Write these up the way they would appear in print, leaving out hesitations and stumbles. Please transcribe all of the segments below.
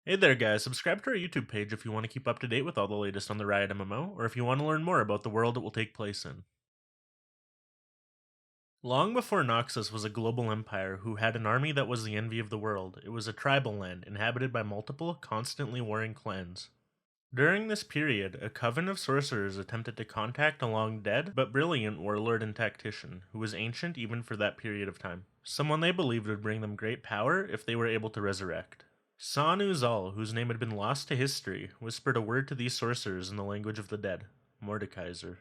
Hey there guys, subscribe to our YouTube page if you want to keep up to date with all the latest on the Riot MMO, or if you want to learn more about the world it will take place in. Long before Noxus was a global empire who had an army that was the envy of the world, it was a tribal land inhabited by multiple, constantly warring clans. During this period, a coven of sorcerers attempted to contact a long dead but brilliant warlord and tactician, who was ancient even for that period of time. Someone they believed would bring them great power if they were able to resurrect. Sanu Zal, whose name had been lost to history, whispered a word to these sorcerers in the language of the dead, Mordekaiser.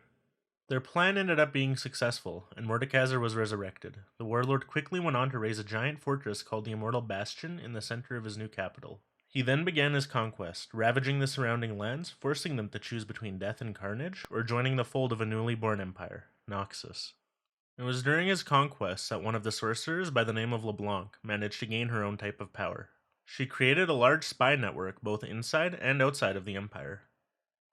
Their plan ended up being successful, and Mordekaiser was resurrected. The warlord quickly went on to raise a giant fortress called the Immortal Bastion in the center of his new capital. He then began his conquest, ravaging the surrounding lands, forcing them to choose between death and carnage, or joining the fold of a newly born empire, Noxus. It was during his conquests that one of the sorcerers by the name of LeBlanc managed to gain her own type of power. She created a large spy network both inside and outside of the Empire.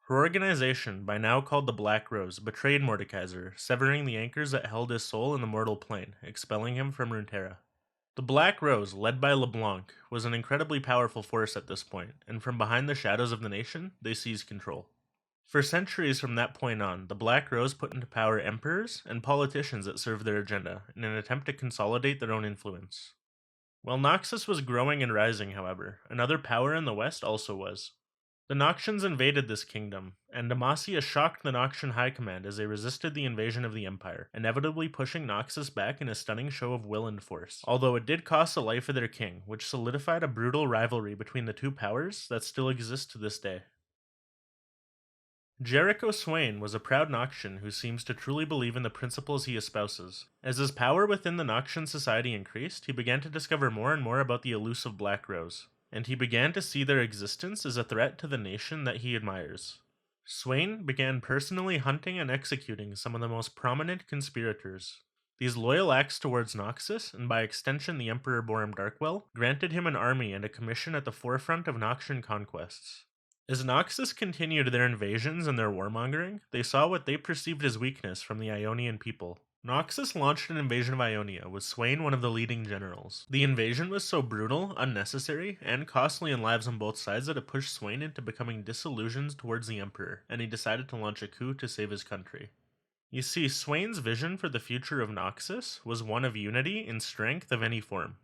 Her organization, by now called the Black Rose, betrayed Mordekaiser, severing the anchors that held his soul in the mortal plane, expelling him from Runeterra. The Black Rose, led by LeBlanc, was an incredibly powerful force at this point, and from behind the shadows of the nation, they seized control. For centuries from that point on, the Black Rose put into power emperors and politicians that served their agenda in an attempt to consolidate their own influence. While Noxus was growing and rising, however, another power in the west also was. The Noxians invaded this kingdom, and Demacia shocked the Noxian High Command as they resisted the invasion of the Empire, inevitably pushing Noxus back in a stunning show of will and force, although it did cost the life of their king, which solidified a brutal rivalry between the two powers that still exists to this day. Jericho Swain was a proud Noxian who seems to truly believe in the principles he espouses. As his power within the Noxian society increased, he began to discover more and more about the elusive Black Rose, and he began to see their existence as a threat to the nation that he admires. Swain began personally hunting and executing some of the most prominent conspirators. These loyal acts towards Noxus, and by extension the Emperor Borim Darkwell, granted him an army and a commission at the forefront of Noxian conquests. As Noxus continued their invasions and their warmongering, they saw what they perceived as weakness from the Ionian people. Noxus launched an invasion of Ionia, with Swain one of the leading generals. The invasion was so brutal, unnecessary, and costly in lives on both sides that it pushed Swain into becoming disillusioned towards the Emperor, and he decided to launch a coup to save his country. You see, Swain's vision for the future of Noxus was one of unity in strength of any form.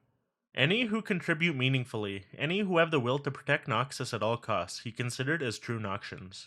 Any who contribute meaningfully, any who have the will to protect Noxus at all costs, he considered as true Noxians.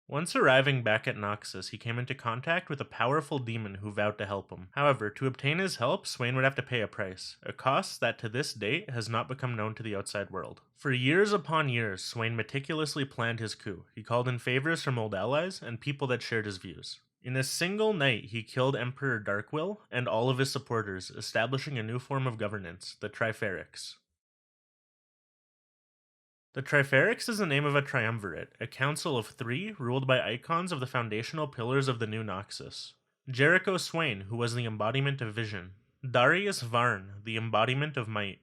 Once arriving back at Noxus, he came into contact with a powerful demon who vowed to help him. However, to obtain his help, Swain would have to pay a price, a cost that to this date has not become known to the outside world. For years upon years, Swain meticulously planned his coup. He called in favors from old allies and people that shared his views. In a single night, he killed Emperor Darkwill and all of his supporters, establishing a new form of governance, the Triferix. The Triferix is the name of a triumvirate, a council of three ruled by icons of the foundational pillars of the new Noxus. Jericho Swain, who was the embodiment of vision, Darius Varn, the embodiment of might,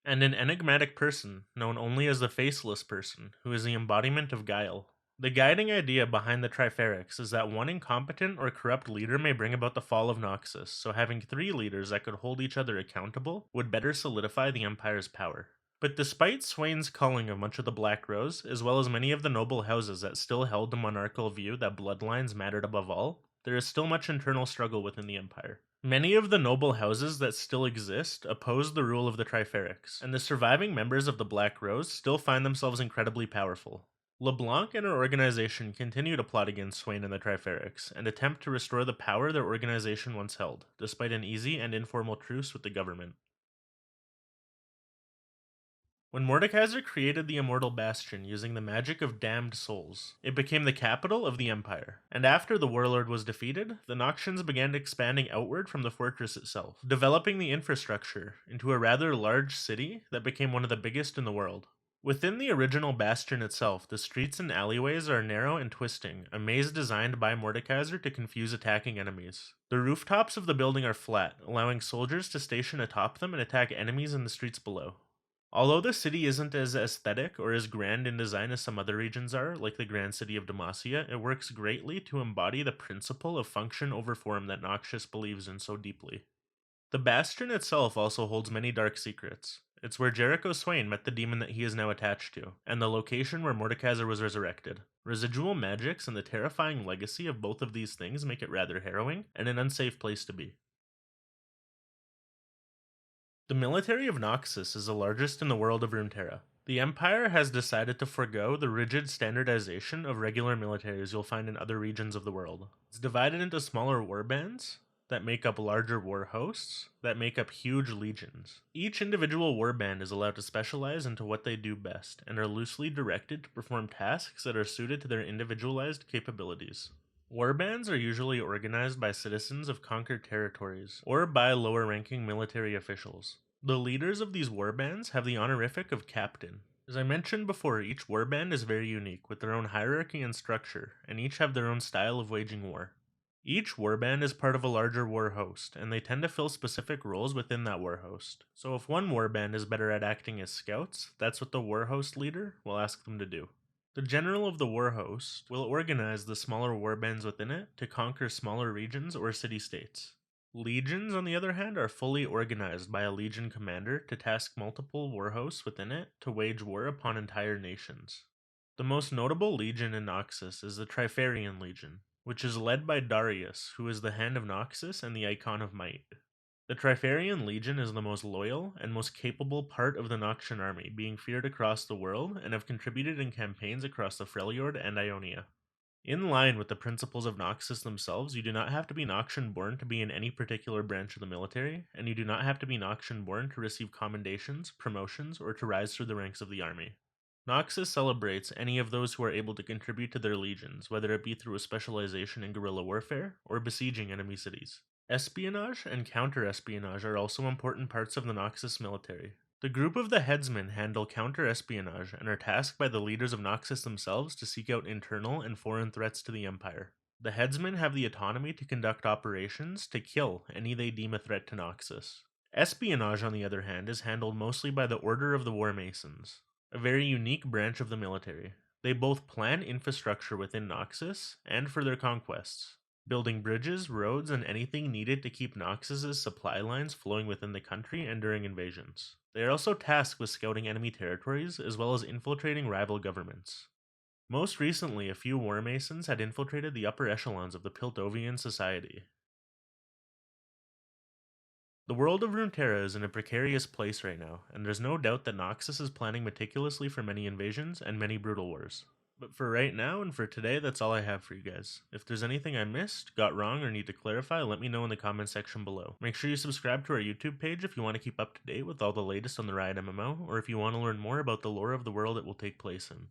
and an enigmatic person, known only as the Faceless Person, who is the embodiment of guile. The guiding idea behind the Triferix is that one incompetent or corrupt leader may bring about the fall of Noxus, so having three leaders that could hold each other accountable would better solidify the Empire's power. But despite Swain's culling of much of the Black Rose, as well as many of the noble houses that still held the monarchical view that bloodlines mattered above all, there is still much internal struggle within the Empire. Many of the noble houses that still exist oppose the rule of the Triferix, and the surviving members of the Black Rose still find themselves incredibly powerful. LeBlanc and her organization continue to plot against Swain and the Triferix, and attempt to restore the power their organization once held, despite an easy and informal truce with the government. When Mordekaiser created the Immortal Bastion using the magic of damned souls, it became the capital of the Empire. And after the warlord was defeated, the Noxians began expanding outward from the fortress itself, developing the infrastructure into a rather large city that became one of the biggest in the world. Within the original bastion itself, the streets and alleyways are narrow and twisting, a maze designed by Mordekaiser to confuse attacking enemies. The rooftops of the building are flat, allowing soldiers to station atop them and attack enemies in the streets below. Although the city isn't as aesthetic or as grand in design as some other regions are, like the grand city of Demacia, it works greatly to embody the principle of function over form that Noxus believes in so deeply. The Bastion itself also holds many dark secrets. It's where Jericho's Swain met the demon that he is now attached to, and the location where Mordekaiser was resurrected. Residual magics and the terrifying legacy of both of these things make it rather harrowing, and an unsafe place to be. The military of Noxus is the largest in the world of Runeterra. The Empire has decided to forego the rigid standardization of regular militaries you'll find in other regions of the world. It's divided into smaller warbands that make up larger war hosts that make up huge legions. Each individual warband is allowed to specialize into what they do best and are loosely directed to perform tasks that are suited to their individualized capabilities. Warbands are usually organized by citizens of conquered territories or by lower ranking military officials. The leaders of these warbands have the honorific of captain. As I mentioned before, each warband is very unique with their own hierarchy and structure, and each have their own style of waging war. Each warband is part of a larger war host, and they tend to fill specific roles within that war host. So if one warband is better at acting as scouts, that's what the war host leader will ask them to do. The general of the war host will organize the smaller warbands within it to conquer smaller regions or city-states. Legions, on the other hand, are fully organized by a legion commander to task multiple war hosts within it to wage war upon entire nations. The most notable legion in Noxus is the Triferix Legion, which is led by Darius, who is the Hand of Noxus and the Icon of Might. The Triferix Legion is the most loyal and most capable part of the Noxian army, being feared across the world and have contributed in campaigns across the Freljord and Ionia. In line with the principles of Noxus themselves, you do not have to be Noxian born to be in any particular branch of the military, and you do not have to be Noxian born to receive commendations, promotions, or to rise through the ranks of the army. Noxus celebrates any of those who are able to contribute to their legions, whether it be through a specialization in guerrilla warfare or besieging enemy cities. Espionage and counter-espionage are also important parts of the Noxus military. The group of the headsmen handle counter-espionage and are tasked by the leaders of Noxus themselves to seek out internal and foreign threats to the Empire. The headsmen have the autonomy to conduct operations to kill any they deem a threat to Noxus. Espionage, on the other hand, is handled mostly by the Order of the War Masons, a very unique branch of the military. They both plan infrastructure within Noxus and for their conquests, building bridges, roads, and anything needed to keep Noxus's supply lines flowing within the country and during invasions. They are also tasked with scouting enemy territories as well as infiltrating rival governments. Most recently, a few war masons had infiltrated the upper echelons of the Piltovian society. The world of Runeterra is in a precarious place right now, and there's no doubt that Noxus is planning meticulously for many invasions and many brutal wars. But for right now and for today, that's all I have for you guys. If there's anything I missed, got wrong, or need to clarify, let me know in the comment section below. Make sure you subscribe to our YouTube page if you want to keep up to date with all the latest on the Riot MMO, or if you want to learn more about the lore of the world it will take place in.